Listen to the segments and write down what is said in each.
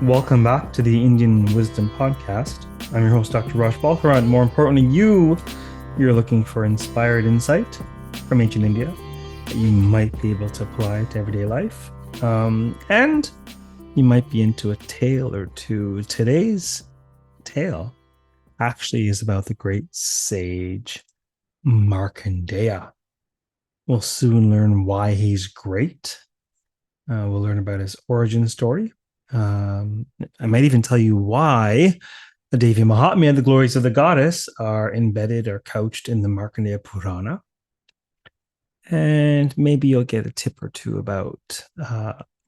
Welcome back to the Indian Wisdom Podcast. I'm your host, Dr. Raj Balkaran. More importantly, you're looking for inspired insight from ancient India that you might be able to apply to everyday life. And you might be into a tale or two. Today's tale actually is about the great sage Mārkaṇḍeya. We'll soon learn why he's great. We'll learn about his origin story. I might even tell you why the Devi Mahatmya, the glories of the goddess, are embedded or couched in the Mārkaṇḍeya Purana. And maybe you'll get a tip or two about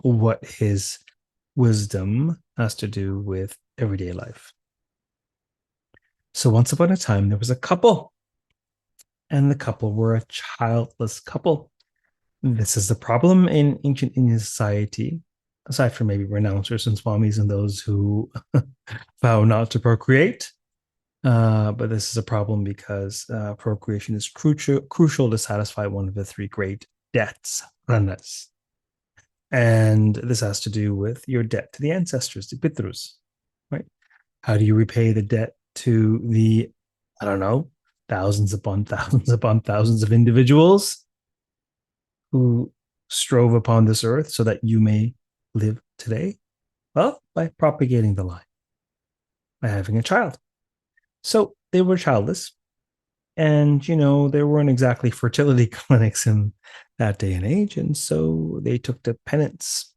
what his wisdom has to do with everyday life. So once upon a time, there was a couple, and the couple were a childless couple. This is the problem in ancient Indian society, aside from maybe renouncers and swamis and those who vow not to procreate. But this is a problem because procreation is crucial to satisfy one of the three great debts, ranas. And this has to do with your debt to the ancestors, the pitrus, right? How do you repay the debt to the, thousands upon thousands of individuals who strove upon this earth so that you may live today? Well, by propagating the line, by having a child. So they were childless, and there weren't exactly fertility clinics in that day and age, and so they took to penance,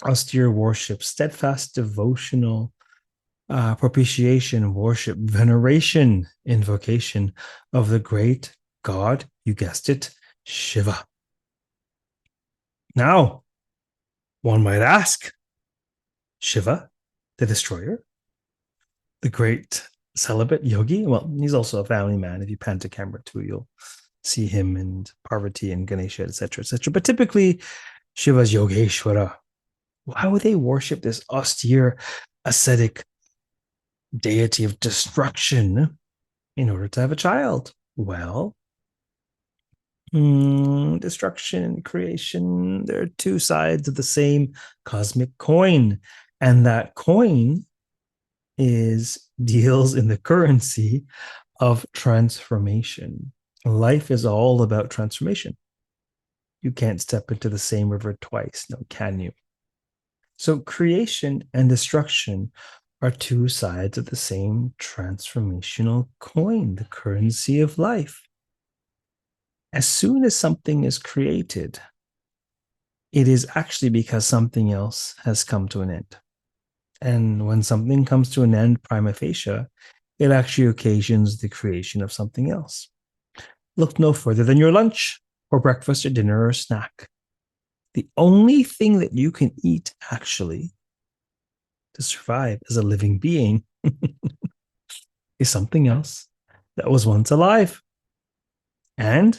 austere worship, steadfast devotional propitiation, worship, veneration, invocation of the great god, you guessed it, Shiva. Now, one might ask, Shiva, the destroyer, the great celibate yogi? Well, he's also a family man. If you pan to camera too, you'll see him and Parvati and Ganesha, etc., etc. But typically, Shiva's Yogeshwara. Why would they worship this austere, ascetic deity of destruction in order to have a child? Well, destruction and creation, they're two sides of the same cosmic coin. And that coin deals in the currency of transformation. Life is all about transformation. You can't step into the same river twice, no, can you? So creation and destruction are two sides of the same transformational coin, the currency of life. As soon as something is created, it is actually because something else has come to an end. And when something comes to an end, prima facie, it actually occasions the creation of something else. Look no further than your lunch or breakfast or dinner or snack. The only thing that you can eat actually to survive as a living being is something else that was once alive. And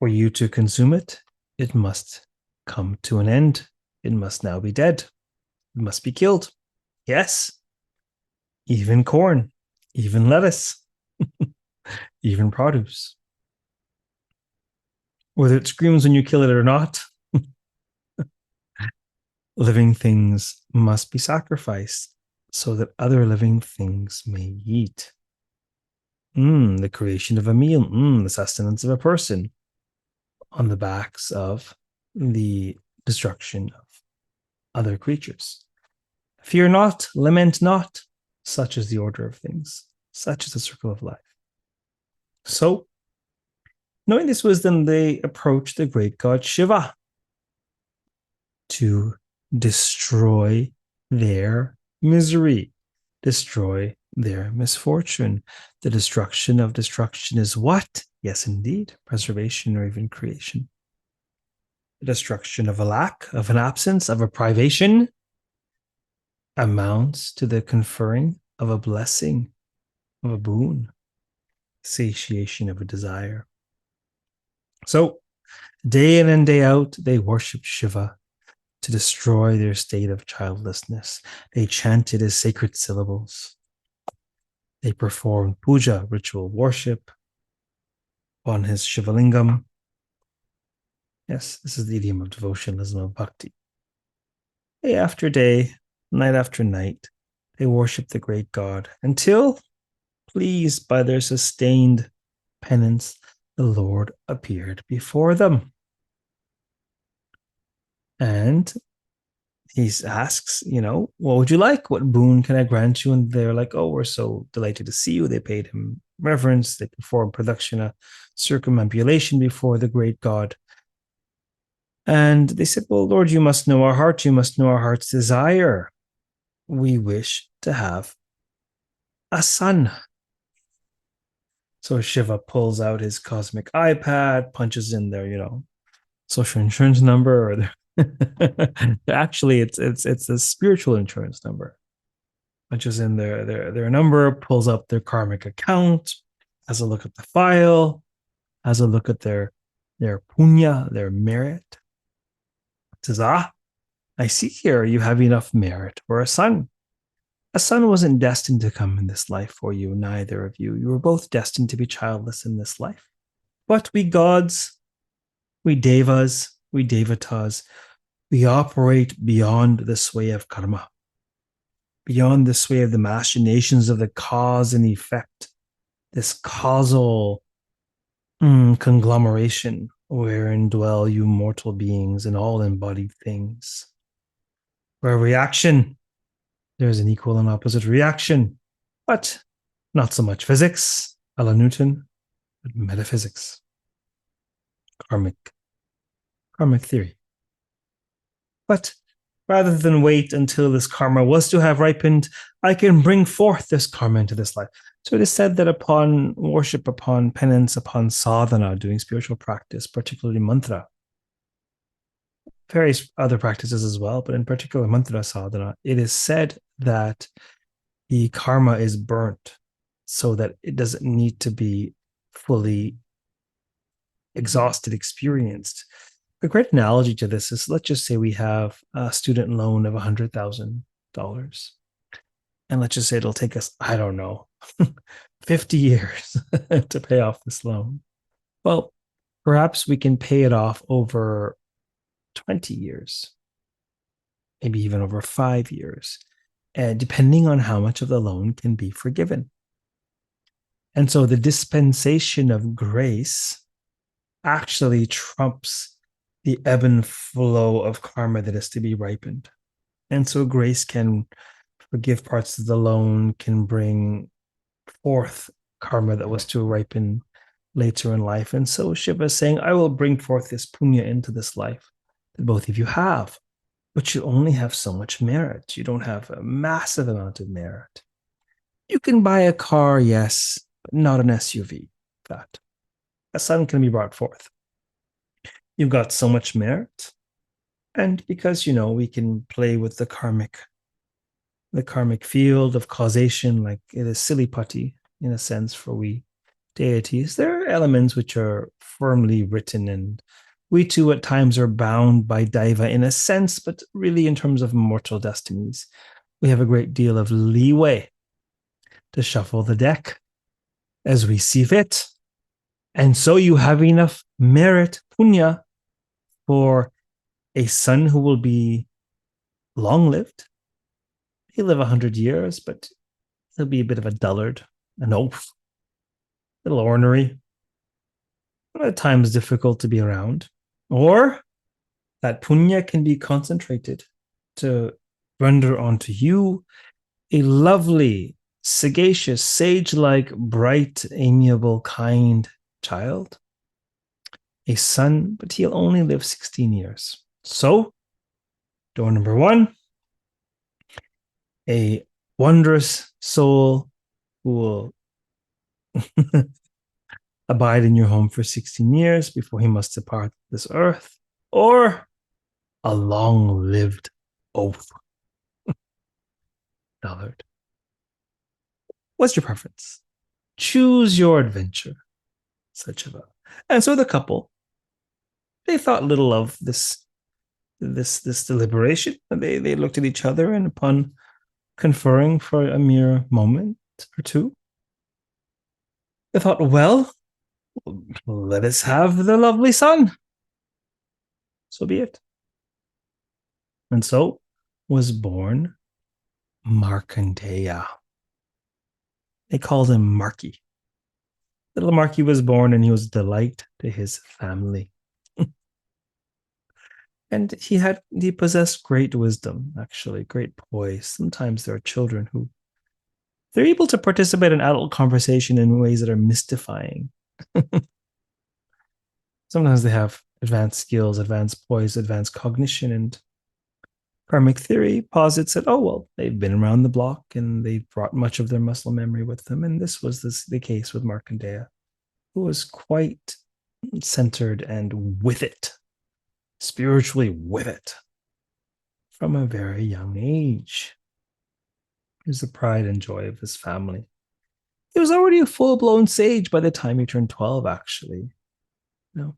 for you to consume it, it must come to an end. It must now be dead. It must be killed. Yes, even corn, even lettuce, even produce. Whether it screams when you kill it or not, living things must be sacrificed so that other living things may eat. The creation of a meal, the sustenance of a person on the backs of the destruction of other creatures. Fear not, lament not, such is the order of things, such is the circle of life. So, knowing this wisdom, they approach the great god Shiva to destroy their misery, destroy their misfortune. The destruction of destruction is what? Yes, indeed, preservation or even creation. The destruction of a lack, of an absence, of a privation amounts to the conferring of a blessing, of a boon, satiation of a desire. So, day in and day out, they worship Shiva to destroy their state of childlessness. They chanted his sacred syllables. They performed puja, ritual worship, on his Shivalingam. Yes, this is the idiom of devotionalism, of bhakti. Day after day, night after night, they worshiped the great god until, pleased by their sustained penance, the Lord appeared before them. And he asks, what would you like? What boon can I grant you? And they're like, oh, we're so delighted to see you. They paid him reverence. They performed pradakshina, circumambulation before the great god. And they said, well, Lord, you must know our heart. You must know our heart's desire. We wish to have a son. So Shiva pulls out his cosmic iPad, punches in their, social insurance number, or actually it's a spiritual insurance number. Punches in their number, pulls up their karmic account, has a look at the file, has a look at their punya, their merit. Says, I see here you have enough merit for a son. A son wasn't destined to come in this life for you, neither of you. You were both destined to be childless in this life. But we gods, we devas, we devatas, we operate beyond the sway of karma, beyond the sway of the machinations of the cause and effect, this causal conglomeration wherein dwell you mortal beings and all embodied things. Where reaction, there's an equal and opposite reaction, but not so much physics, a la Newton, but metaphysics, karmic theory. But rather than wait until this karma was to have ripened, I can bring forth this karma into this life. So it is said that upon worship, upon penance, upon sadhana, doing spiritual practice, particularly mantra, various other practices as well, but in particular mantra sadhana, it is said that the karma is burnt so that it doesn't need to be fully exhausted, experienced. A great analogy to this is, let's just say we have a student loan of $100,000. And let's just say it'll take us, I don't know, 50 years to pay off this loan. Well, perhaps we can pay it off over 20 years, maybe even over 5 years, depending on how much of the loan can be forgiven. And so the dispensation of grace actually trumps the ebb and flow of karma that is to be ripened. And so grace can forgive parts of the loan, can bring forth karma that was to ripen later in life. And so Shiva is saying, I will bring forth this punya into this life that both of you have, but you only have so much merit. You don't have a massive amount of merit. You can buy a car, yes, but not an SUV. That a son can be brought forth. You've got so much merit. And because, we can play with the karmic field of causation, like it is silly putty in a sense for we deities. There are elements which are firmly written, and we too at times are bound by daiva in a sense, but really in terms of mortal destinies, we have a great deal of leeway to shuffle the deck as we see fit. And so you have enough merit, punya, for a son who will be long-lived. He'll live 100 years, but he'll be a bit of a dullard, an oaf, a little ornery, at times difficult to be around. Or that punya can be concentrated to render onto you a lovely, sagacious, sage-like, bright, amiable, kind child, a son, but he'll only live 16 years. So, door number 1, a wondrous soul who will abide in your home for 16 years before he must depart this earth, or a long-lived oaf. Dullard. What's your preference? Choose your adventure, said Shiva. And so the couple, they thought little of this deliberation. They looked at each other, and upon conferring for a mere moment or two, they thought, well, let us have the lovely son. So be it. And so was born Mārkaṇḍeya. They called him Marky. Little Marky was born and he was a delight to his family. And he possessed great wisdom, actually, great poise. Sometimes there are children who they're able to participate in adult conversation in ways that are mystifying. Sometimes they have advanced skills, advanced poise, advanced cognition, and karmic theory posits that, oh, well, they've been around the block and they've brought much of their muscle memory with them. And this was the case with Mārkaṇḍeya, who was quite centered and with it, spiritually with it, from a very young age. He was the pride and joy of his family. He was already a full-blown sage by the time he turned 12, actually. You know?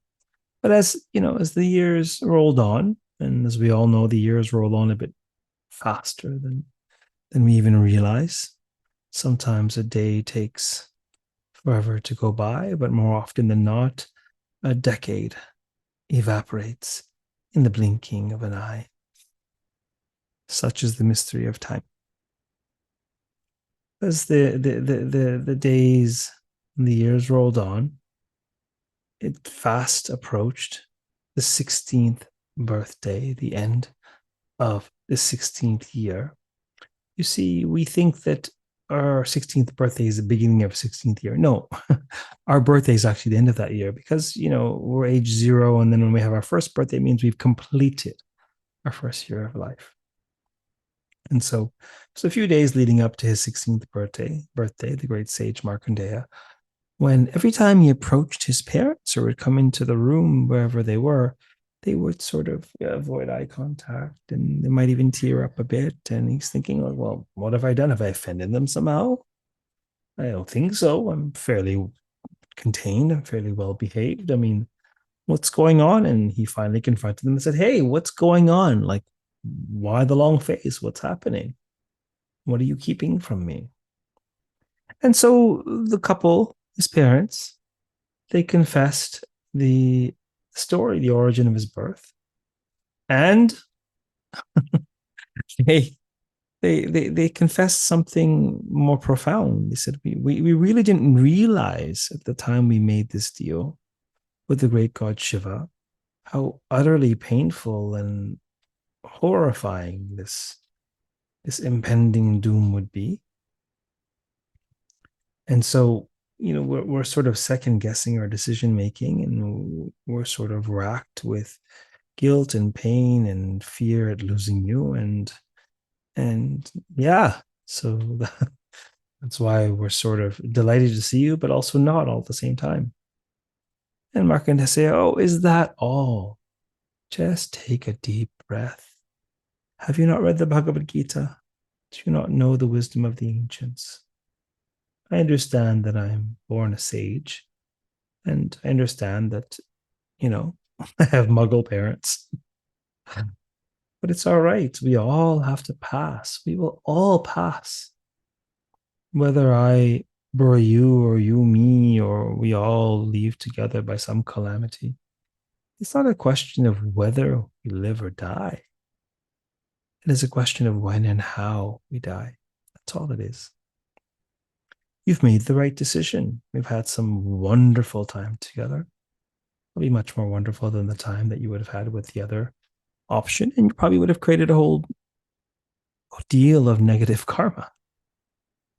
But as the years rolled on, and as we all know, the years roll on a bit faster than we even realize. Sometimes a day takes forever to go by, but more often than not, a decade evaporates in the blinking of an eye. Such is the mystery of time. As the days and the years rolled on, it fast approached the 16th birthday, the end of the 16th year. You see, we think that our 16th birthday is the beginning of 16th year. No, our birthday is actually the end of that year because, we're age 0. And then when we have our first birthday, it means we've completed our first year of life. And so a few days leading up to his 16th birthday, the great Sage Mārkaṇḍeya, when every time he approached his parents or would come into the room wherever they were, they would sort of avoid eye contact and they might even tear up a bit. And he's thinking, well, what have I done? Have I offended them somehow? I don't think so. I'm fairly contained. I'm fairly well behaved. I mean, what's going on? And he finally confronted them and said, hey, what's going on? Like, why the long face? What's happening? What are you keeping from me? And so the couple, his parents, they confessed the story, the origin of his birth. And they they confessed something more profound. They said, we really didn't realize at the time we made this deal with the great god Shiva how utterly painful and horrifying this impending doom would be. And so, we're sort of second guessing our decision making, and we're sort of racked with guilt and pain and fear at losing you. And yeah, so that's why we're sort of delighted to see you, but also not all at the same time. And Mārkaṇḍeya say, oh, is that all? Just take a deep breath. Have you not read the Bhagavad Gita? Do you not know the wisdom of the ancients? I understand that I'm born a sage, and I understand that, I have Muggle parents. But it's all right. We all have to pass. We will all pass. Whether I bury you or you me, or we all leave together by some calamity, it's not a question of whether we live or die. It is a question of when and how we die. That's all it is. You've made the right decision. We've had some wonderful time together. It'll be much more wonderful than the time that you would have had with the other option, and you probably would have created a whole deal of negative karma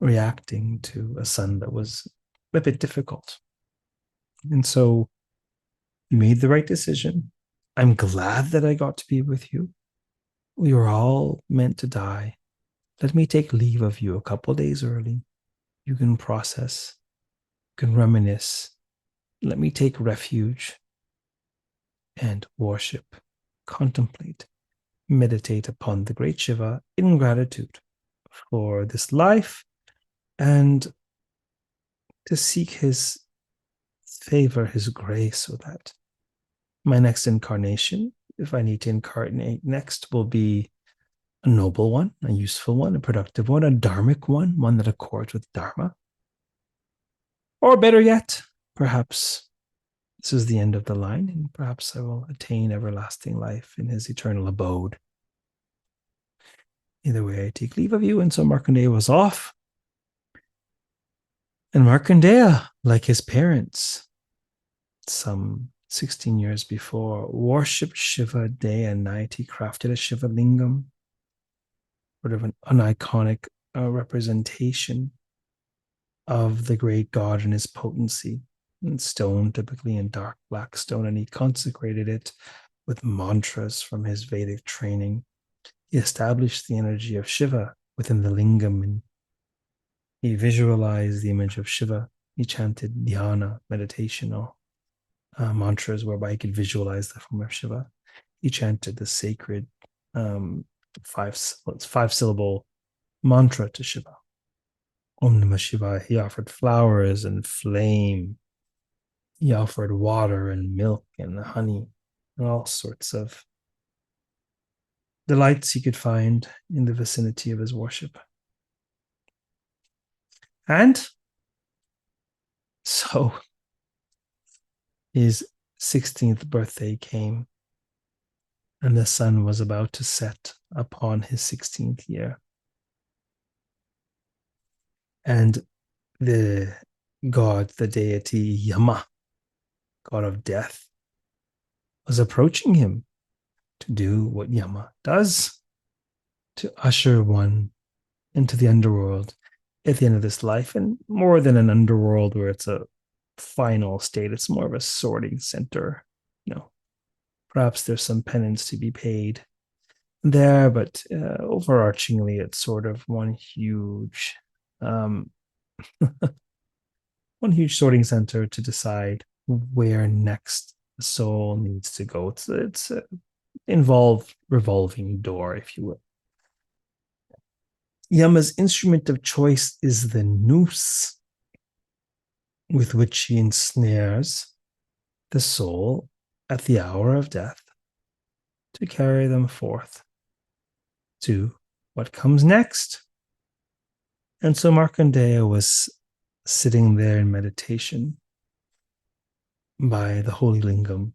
reacting to a son that was a bit difficult. And so you made the right decision. I'm glad that I got to be with you. We were all meant to die. Let me take leave of you a couple days early. You can process, you can reminisce. Let me take refuge and worship, contemplate, meditate upon the great Shiva in gratitude for this life and to seek his favor, his grace, so that my next incarnation, if I need to incarnate next, will be a noble one, a useful one, a productive one, a dharmic one that accords with dharma. Or better yet, perhaps this is the end of the line, and perhaps I will attain everlasting life in his eternal abode. Either way, I take leave of you. And so Mārkaṇḍeya was off. And Mārkaṇḍeya, like his parents, some 16 years before, worshipped Shiva day and night. He crafted a Shiva lingam, sort of an iconic representation of the great god and his potency, in stone, typically in dark black stone, and he consecrated it with mantras from his Vedic training. He established the energy of Shiva within the lingam, and he visualized the image of Shiva. He chanted dhyana, meditation, or mantras whereby he could visualize the form of Shiva. He chanted the sacred five-syllable mantra to Shiva. Om Namah Shivaya. He offered flowers and flame. He offered water and milk and honey and all sorts of delights he could find in the vicinity of his worship. And so his 16th birthday came, and the sun was about to set upon his 16th year. And the god, the deity Yama, god of death, was approaching him to do what Yama does, to usher one into the underworld at the end of this life. And more than an underworld where it's a final state, it's more of a sorting center. Perhaps there's some penance to be paid there, but overarchingly, it's sort of one huge sorting center to decide where next the soul needs to go. It's a involved revolving door, if you will. Yama's instrument of choice is the noose, with which he ensnares the soul at the hour of death to carry them forth to what comes next. And so Mārkaṇḍeya was sitting there in meditation by the holy lingam,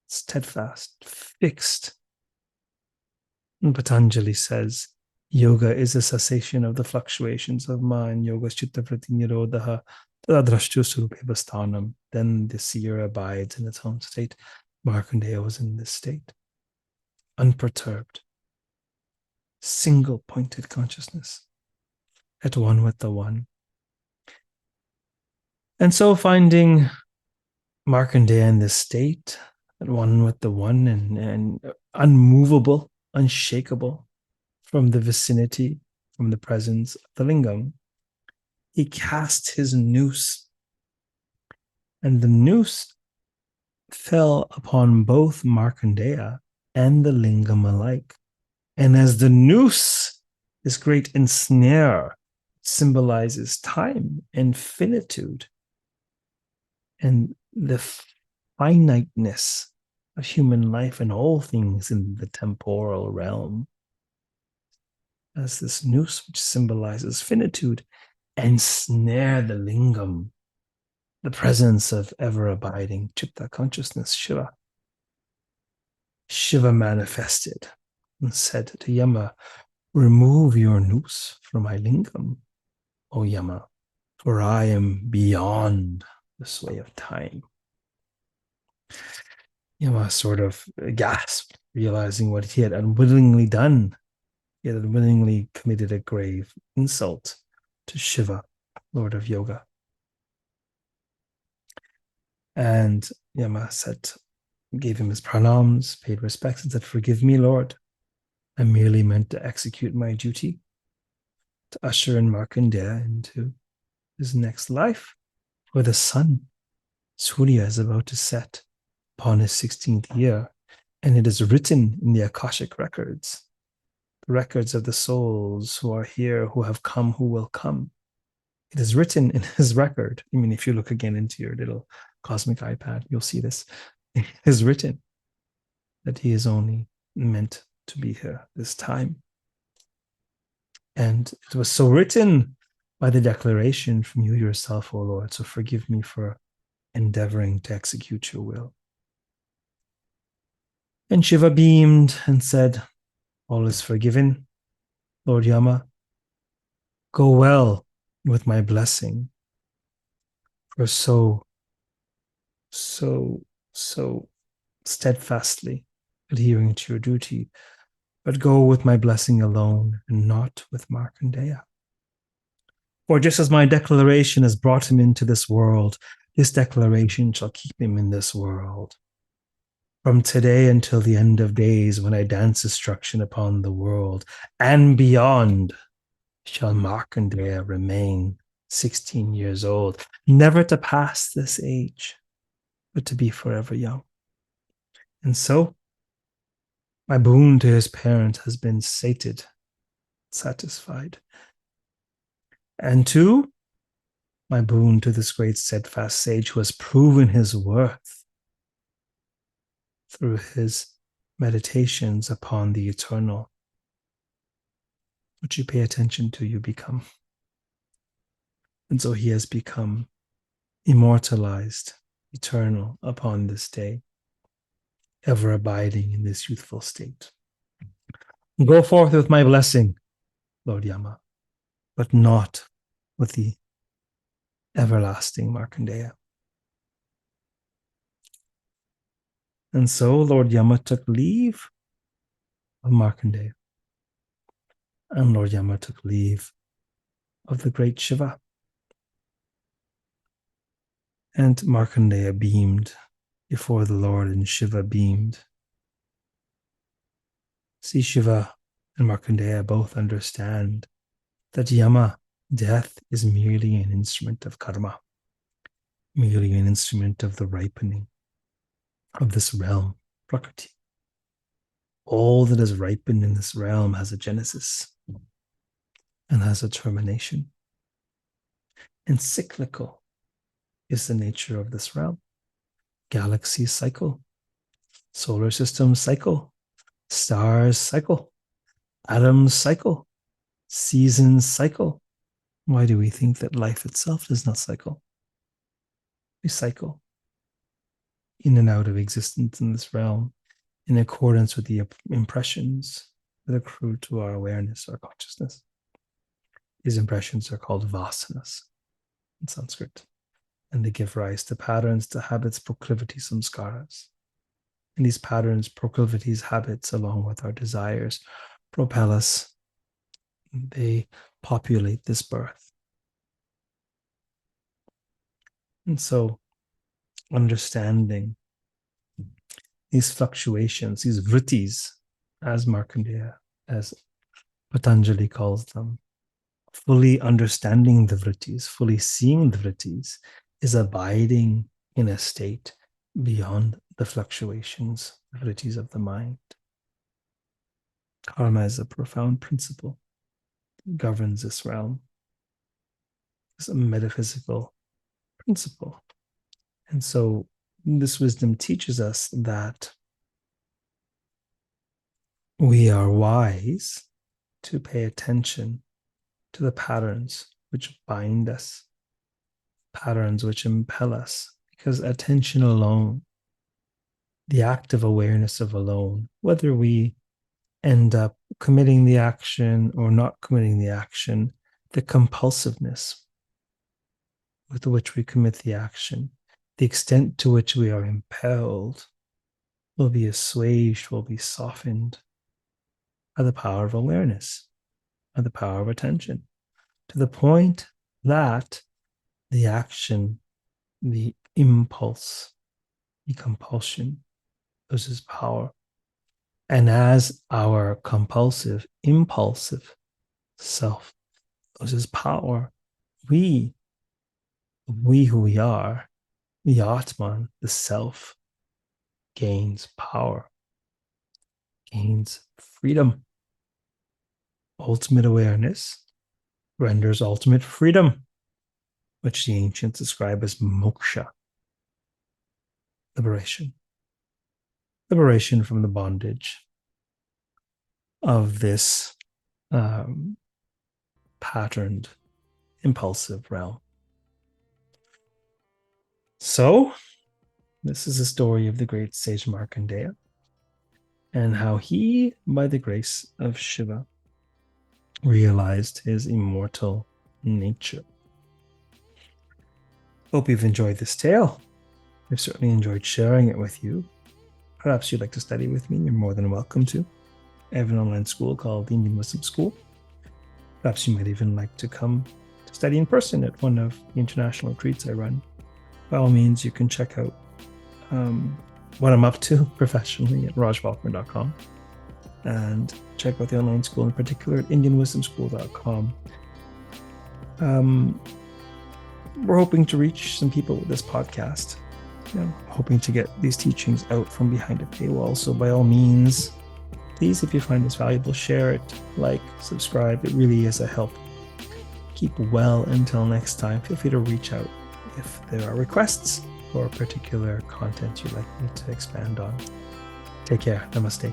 steadfast, fixed. And Patanjali says, yoga is a cessation of the fluctuations of mind. Yoga chitta vritti nirodha tadrashtu surupeva sthanam. Then the seer abides in its own state. Mārkaṇḍeya was in this state, unperturbed, single-pointed consciousness, at one with the one. And so finding Mārkaṇḍeya in this state, at one with the one, and unmovable, unshakable from the vicinity, from the presence of the lingam, he cast his noose, and the noose fell upon both Mārkaṇḍeya and the lingam alike. And as the noose, this great ensnare, symbolizes time and finitude and the finiteness of human life and all things in the temporal realm, as this noose, which symbolizes finitude, ensnare the lingam, the presence of ever-abiding chitta consciousness, Shiva. Shiva manifested and said to Yama, remove your noose from my lingam, O Yama, for I am beyond the sway of time. Yama sort of gasped, realizing what he had unwittingly done. He had unwittingly committed a grave insult to Shiva, Lord of Yoga. And Yama gave him his pranams, paid respects, and said, forgive me, Lord. I merely meant to execute my duty, to usher in Mārkaṇḍeya into his next life, where the sun, Surya, is about to set upon his 16th year. And it is written in the Akashic records, the records of the souls who are here, who have come, who will come. It is written in his record. I mean, if you look again into your little cosmic iPad, you'll see this. It is written that he is only meant to be here this time. And it was so written by the declaration from you yourself, O Lord. So forgive me for endeavoring to execute your will. And Shiva beamed and said, all is forgiven. Lord Yama, go well with my blessing for so steadfastly adhering to your duty, but go with my blessing alone and not with Mārkaṇḍeya. For just as my declaration has brought him into this world, this declaration shall keep him in this world. From today until the end of days, when I dance destruction upon the world and beyond, shall Mārkaṇḍeya remain 16 years old, never to pass this age, but to be forever young. And so, my boon to his parent has been satisfied. And two, my boon to this great steadfast sage who has proven his worth through his meditations upon the eternal. What you pay attention to, you become. And so he has become immortalized, eternal upon this day, ever abiding in this youthful state. Go forth with my blessing, Lord Yama, but not with the everlasting Mārkaṇḍeya. And so Lord Yama took leave of Mārkaṇḍeya. And Lord Yama took leave of the great Shiva. And Mārkaṇḍeya beamed before the Lord, and Shiva beamed. See, Shiva and Mārkaṇḍeya both understand that Yama, death, is merely an instrument of karma, merely an instrument of the ripening of this realm, Prakriti. All that is ripened in this realm has a genesis and has a termination. And cyclical is the nature of this realm. Galaxies cycle, solar systems cycle, stars cycle, atoms cycle, seasons cycle. Why do we think that life itself does not cycle? We cycle in and out of existence in this realm in accordance with the impressions that accrue to our awareness, our consciousness. These impressions are called vasanas in Sanskrit, and they give rise to patterns, to habits, proclivities, samskaras. And these patterns, proclivities, habits, along with our desires, propel us. They populate this birth. And so, understanding these fluctuations, these vrittis, as Mārkaṇḍeya, as Patanjali calls them, fully understanding the vrittis, fully seeing the vrittis, is abiding in a state beyond the fluctuations, the vrittis of the mind. Karma is a profound principle that governs this realm. It's a metaphysical principle. And so this wisdom teaches us that we are wise to pay attention to the patterns which bind us, patterns which impel us, because attention alone, the active awareness of alone, whether we end up committing the action or not committing the action, the compulsiveness with which we commit the action, the extent to which we are impelled, will be assuaged, will be softened by the power of awareness, by the power of attention, to the point that the action, the impulse, the compulsion loses power. And as our compulsive, impulsive self loses power, we who we are, the Atman, the self, gains power, gains freedom. Ultimate awareness renders ultimate freedom, which the ancients describe as moksha, liberation. Liberation from the bondage of this patterned, impulsive realm. So, this is the story of the great Sage Mārkaṇḍeya and how he, by the grace of Shiva, realized his immortal nature. Hope you've enjoyed this tale. I've certainly enjoyed sharing it with you. Perhaps you'd like to study with me, you're more than welcome to. I have an online school called the Indian Wisdom School. Perhaps you might even like to come to study in person at one of the international retreats I run. By all means, you can check out what I'm up to professionally at rajbalkaran.com, and check out the online school in particular at indianwisdomschool.com. We're hoping to reach some people with this podcast. Hoping to get these teachings out from behind a paywall. So by all means, please, if you find this valuable, share it, like, subscribe. It really is a help. Keep well until next time. Feel free to reach out if there are requests or particular content you'd like me to expand on. Take care. Namaste.